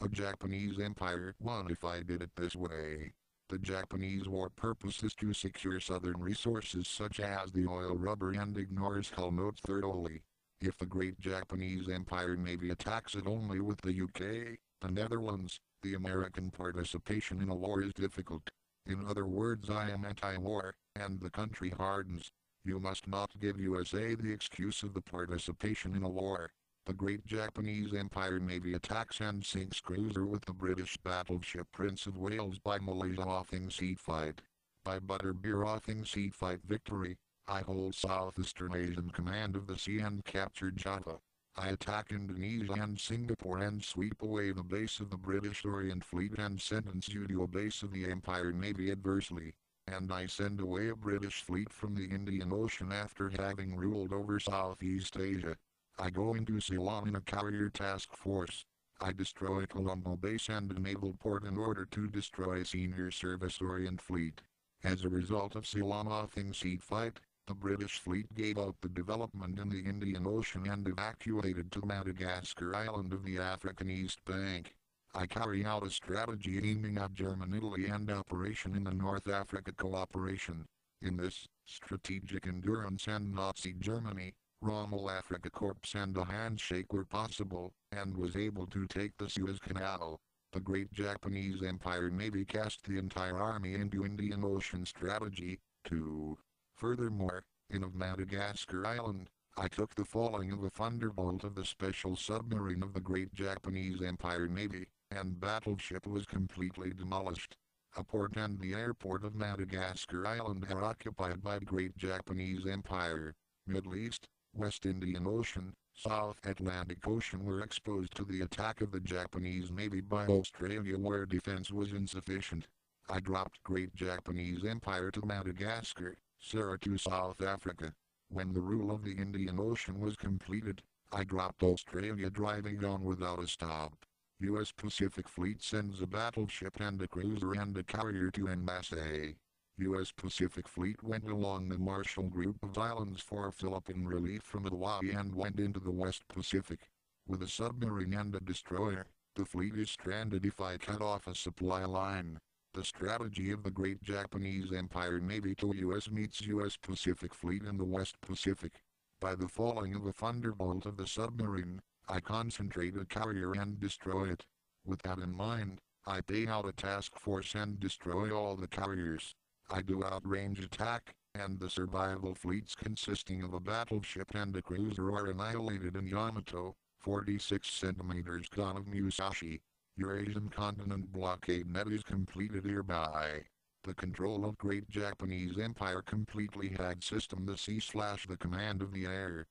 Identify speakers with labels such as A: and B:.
A: A Japanese empire. 1. If I did it this way. The Japanese war purpose is to secure southern resources such as the oil, rubber, and ignores Hull. Note 3rd only. If the great Japanese empire navy attacks it only with the UK, the Netherlands, the American participation in a war is difficult. In other words, I am anti-war, and the country hardens. You must not give USA the excuse of the participation in a war. The great Japanese Empire Navy attacks and sinks cruiser with the British battleship Prince of Wales by Malaysia offing sea fight. By Butterbeer offing sea fight victory, I hold Southeastern Asian command of the sea and capture Java. I attack Indonesia and Singapore and sweep away the base of the British Orient Fleet and sentence you to a base of the Empire Navy adversely. And I send away a British fleet from the Indian Ocean after having ruled over Southeast Asia. I go into Ceylon in a carrier task force. I destroy Colombo base and a naval port in order to destroy Senior Service Orient Fleet. As a result of Ceylon offing sea fight, the British fleet gave up the development in the Indian Ocean and evacuated to Madagascar Island of the African East Bank. I carry out a strategy aiming at German Italy and operation in the North Africa cooperation. In this, strategic endurance and Nazi Germany, Rommel Africa Corps and a handshake were possible, and was able to take the Suez Canal. The great Japanese Empire Navy cast the entire army into Indian Ocean strategy. 2. Furthermore, in of Madagascar Island, I took the falling of a thunderbolt of the special submarine of the great Japanese Empire Navy, and battleship was completely demolished. A port and the airport of Madagascar Island are occupied by the great Japanese Empire. Middle East, West Indian Ocean, South Atlantic Ocean were exposed to the attack of the Japanese Navy by Australia where defense was insufficient. I dropped great Japanese Empire to Madagascar, Sarah to South Africa. When the rule of the Indian Ocean was completed, I dropped Australia driving on without a stop. U.S. Pacific Fleet sends a battleship and a cruiser and a carrier to Envase. U.S. Pacific Fleet went along the Marshall Group of Islands for Philippine relief from Hawaii and went into the West Pacific. With a submarine and a destroyer, the fleet is stranded if I cut off a supply line. The strategy of the great Japanese Empire Navy to U.S. meets U.S. Pacific Fleet in the West Pacific. By the falling of a thunderbolt of the submarine, I concentrate a carrier and destroy it. With that in mind, I pay out a task force and destroy all the carriers. I do outrange attack, and the survival fleets consisting of a battleship and a cruiser are annihilated in Yamato, 46 centimeters gone of Musashi. Eurasian continent blockade net is completed hereby. The control of great Japanese Empire completely hacked system the sea/the command of the air.